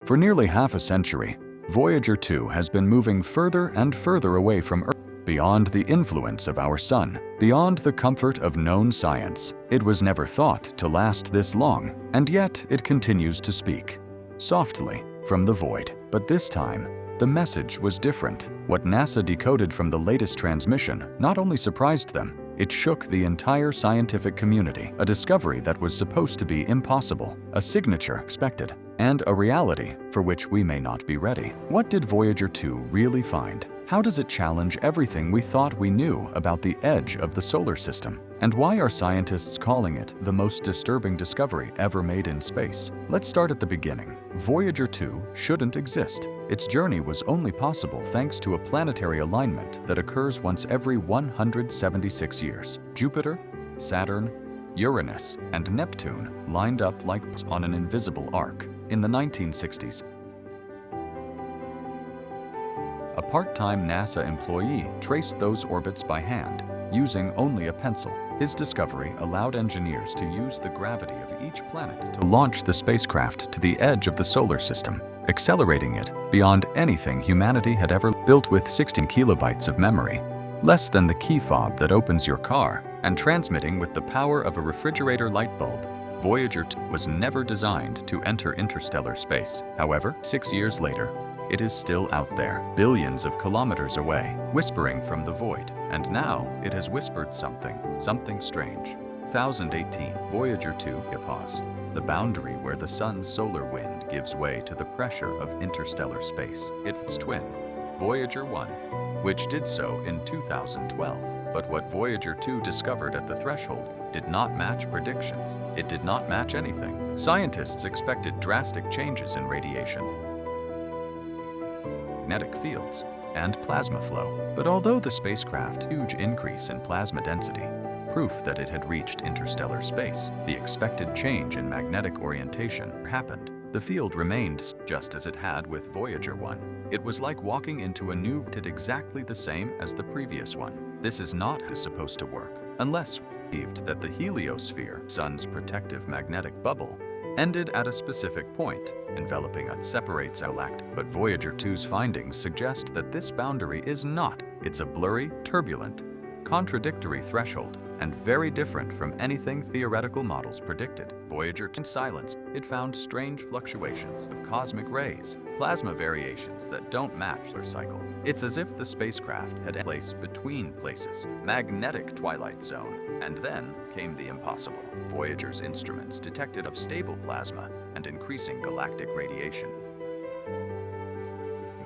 For nearly half a century, Voyager 2 has been moving further and further away from Earth, beyond the influence of our sun, beyond the comfort of known science. It was never thought to last this long, and yet it continues to speak, softly, from the void. But this time, the message was different. What NASA decoded from the latest transmission not only surprised them, it shook the entire scientific community. A discovery that was supposed to be impossible, a signature expected, and a reality for which we may not be ready. What did Voyager 2 really find? How does it challenge everything we thought we knew about the edge of the solar system? And why are scientists calling it the most disturbing discovery ever made in space? Let's start at the beginning. Voyager 2 shouldn't exist. Its journey was only possible thanks to a planetary alignment that occurs once every 176 years. Jupiter, Saturn, Uranus, and Neptune lined up like on an invisible arc. In the 1960s, a part-time NASA employee traced those orbits by hand, using only a pencil. His discovery allowed engineers to use the gravity of each planet to launch the spacecraft to the edge of the solar system, accelerating it beyond anything humanity had ever built. With 16 kilobytes of memory, less than the key fob that opens your car, and transmitting with the power of a refrigerator light bulb, Voyager 2 was never designed to enter interstellar space. However, 6 years later, it is still out there, billions of kilometers away, whispering from the void. And now, it has whispered something strange. 2018, Voyager 2, a pause. The boundary where the sun's solar wind gives way to the pressure of interstellar space. Its twin, Voyager 1, which did so in 2012. But what Voyager 2 discovered at the threshold did not match predictions. It did not match anything. Scientists expected drastic changes in radiation, magnetic fields, and plasma flow. But although the spacecraft's huge increase in plasma density, proof that it had reached interstellar space, the expected change in magnetic orientation happened. The field remained just as it had with Voyager 1. It was like walking into a new did exactly the same as the previous one. This is not supposed to work, unless we believed that the heliosphere, sun's protective magnetic bubble, ended at a specific point, enveloping it separates galactic. But Voyager 2's findings suggest that this boundary is not. It's a blurry, turbulent, contradictory threshold, and very different from anything theoretical models predicted. Voyager 2 in silence, it found strange fluctuations of cosmic rays, plasma variations that don't match their cycle. It's as if the spacecraft had a place between places, magnetic twilight zone. And then came the impossible. Voyager's instruments detected of stable plasma and increasing galactic radiation.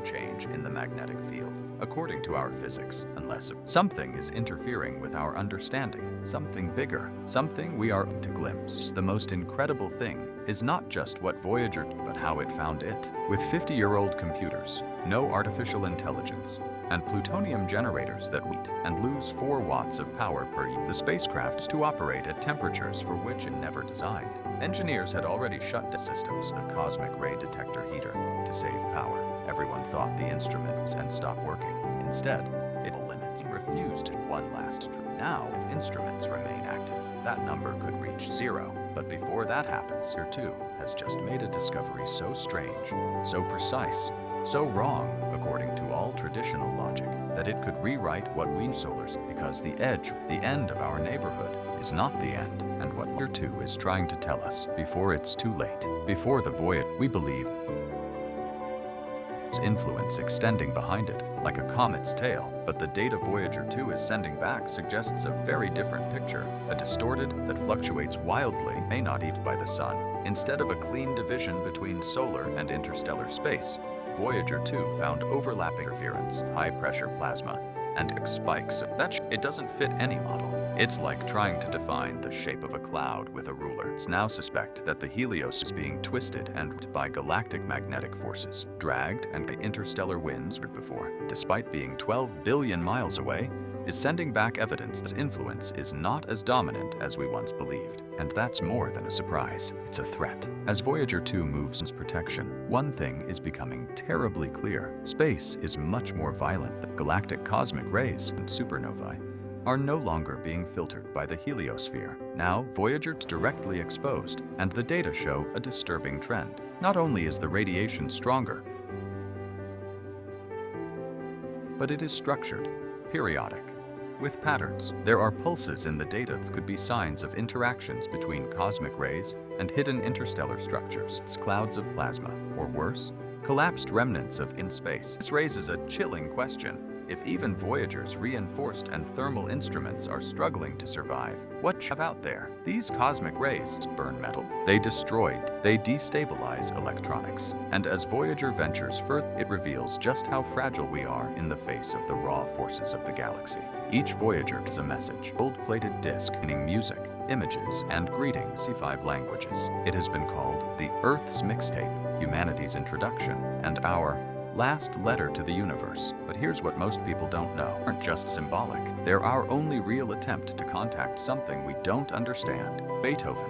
Change in the magnetic field, according to our physics, unless something is interfering with our understanding, something bigger, something we are to glimpse. The most incredible thing is not just what Voyager did, but how it found it. With 50-year-old computers, no artificial intelligence, and plutonium generators that heat and lose 4 watts of power per year, the spacecraft to operate at temperatures for which it never designed. Engineers had already shut down systems, a cosmic ray detector heater, to save power. Everyone thought the instrument was and stopped working. Instead, it limits refused one last trip. Now, if instruments remain active, that number could reach 0. But before that happens, Voyager 2 has just made a discovery so strange, so precise, so wrong, according to all traditional logic, that it could rewrite what we solar system. Because the edge, the end of our neighborhood, is not the end, and what Voyager 2 is trying to tell us before it's too late. Before the voyage, we believe influence extending behind it, like a comet's tail, but the data Voyager 2 is sending back suggests a very different picture, a distorted that fluctuates wildly, may not eat by the sun. Instead of a clean division between solar and interstellar space, Voyager 2 found overlapping interference, high-pressure plasma, and spikes. It doesn't fit any model. It's like trying to define the shape of a cloud with a ruler. It's now suspect that the helios is being twisted and by galactic magnetic forces, dragged and by interstellar winds before, despite being 12 billion miles away, is sending back evidence that influence is not as dominant as we once believed. And that's more than a surprise. It's a threat. As Voyager 2 moves its protection, one thing is becoming terribly clear. Space is much more violent. The galactic cosmic rays and supernovae are no longer being filtered by the heliosphere. Now, Voyager is directly exposed, and the data show a disturbing trend. Not only is the radiation stronger, but it is structured, periodic, with patterns. There are pulses in the data that could be signs of interactions between cosmic rays and hidden interstellar structures. It's clouds of plasma, or worse, collapsed remnants of in space. This raises a chilling question. If even Voyager's reinforced and thermal instruments are struggling to survive, what have out there? These cosmic rays burn metal. They destabilize electronics. And as Voyager ventures further, it reveals just how fragile we are in the face of the raw forces of the galaxy. Each Voyager is a message, gold-plated disc containing music, images, and greetings in 5 languages. It has been called the Earth's mixtape, humanity's introduction, and our last letter to the universe. But here's what most people don't know. Aren't just symbolic. They're our only real attempt to contact something we don't understand. Beethoven,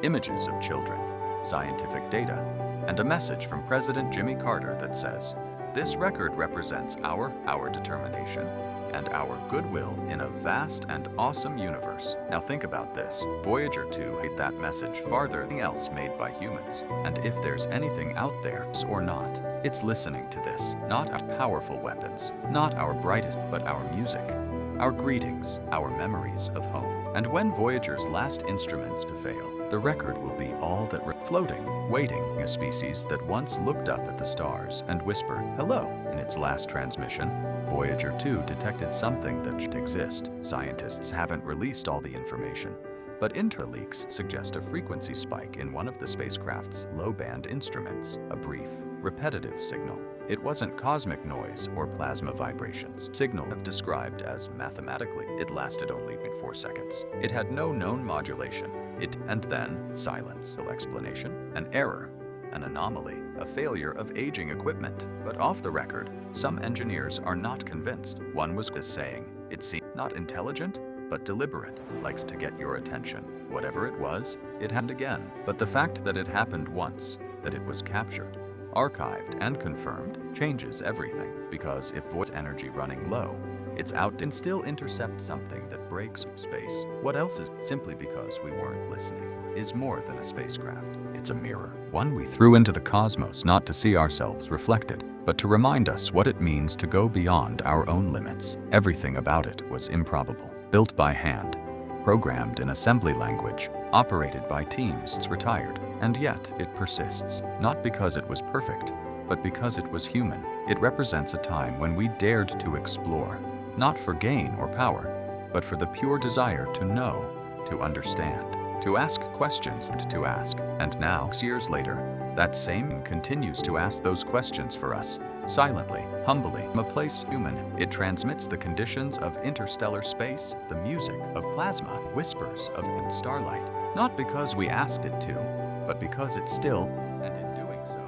images of children, scientific data, and a message from President Jimmy Carter that says, "This record represents our determination and our goodwill in a vast and awesome universe." Now think about this. Voyager 2 hid that message farther than else made by humans. And if there's anything out there, or not, it's listening to this. Not our powerful weapons, not our brightest, but our music, our greetings, our memories of home. And when Voyager's last instruments to fail, the record will be all that floating, waiting, a species that once looked up at the stars and whispered, "Hello." In its last transmission, Voyager 2 detected something that should exist. Scientists haven't released all the information, but interleaks suggest a frequency spike in one of the spacecraft's low-band instruments, a brief, repetitive signal. It wasn't cosmic noise or plasma vibrations. Signal have described as mathematically. It lasted only 4 seconds. It had no known modulation. And then silence. Explanation: an error, an anomaly, a failure of aging equipment. But off the record, some engineers are not convinced. One was saying, "It seemed not intelligent, but deliberate, likes to get your attention." Whatever it was, it happened again. But the fact that it happened once, that it was captured, archived, and confirmed, changes everything. Because if voice energy running low, it's out and still intercept something that breaks space. What else is simply because we weren't listening is more than a spacecraft. It's a mirror, one we threw into the cosmos not to see ourselves reflected, but to remind us what it means to go beyond our own limits. Everything about it was improbable, built by hand, programmed in assembly language, operated by teams. It's retired, and yet it persists, not because it was perfect, but because it was human. It represents a time when we dared to explore, not for gain or power, but for the pure desire to know, to understand, to ask questions to ask. And now, 6 years later, that same continues to ask those questions for us, silently, humbly. From a place human, it transmits the conditions of interstellar space, the music of plasma, whispers of starlight, not because we asked it to, but because it's still, and in doing so.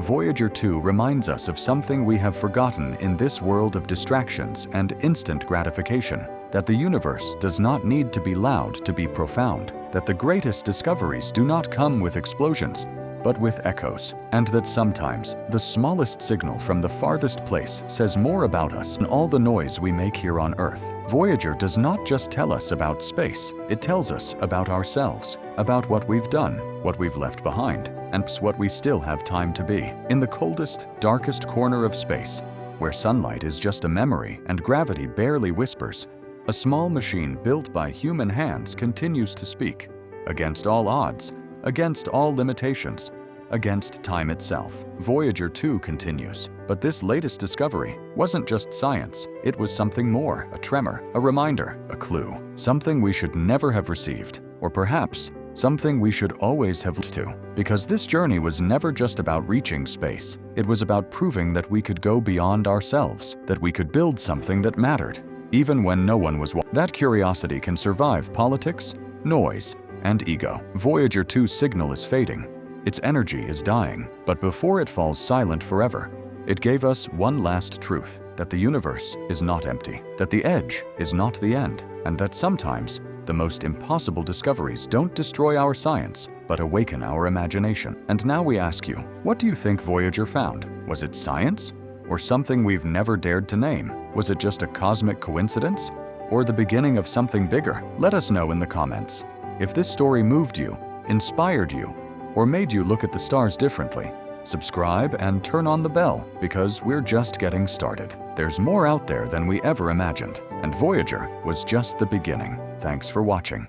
Voyager 2 reminds us of something we have forgotten in this world of distractions and instant gratification, that the universe does not need to be loud to be profound, that the greatest discoveries do not come with explosions, but with echoes, and that sometimes the smallest signal from the farthest place says more about us than all the noise we make here on Earth. Voyager does not just tell us about space, it tells us about ourselves, about what we've done, what we've left behind, and what we still have time to be. In the coldest, darkest corner of space, where sunlight is just a memory and gravity barely whispers, a small machine built by human hands continues to speak, against all odds, against all limitations, against time itself. Voyager 2 continues, but this latest discovery wasn't just science, it was something more, a tremor, a reminder, a clue, something we should never have received, or perhaps something we should always have lived to. Because this journey was never just about reaching space, it was about proving that we could go beyond ourselves, that we could build something that mattered, even when no one was watching. That curiosity can survive politics, noise, and ego. Voyager 2's signal is fading. Its energy is dying. But before it falls silent forever, it gave us one last truth, that the universe is not empty, that the edge is not the end, and that sometimes the most impossible discoveries don't destroy our science, but awaken our imagination. And now we ask you, what do you think Voyager found? Was it science? Or something we've never dared to name? Was it just a cosmic coincidence? Or the beginning of something bigger? Let us know in the comments. If this story moved you, inspired you, or made you look at the stars differently. Subscribe and turn on the bell because we're just getting started. There's more out there than we ever imagined, and Voyager was just the beginning. Thanks for watching.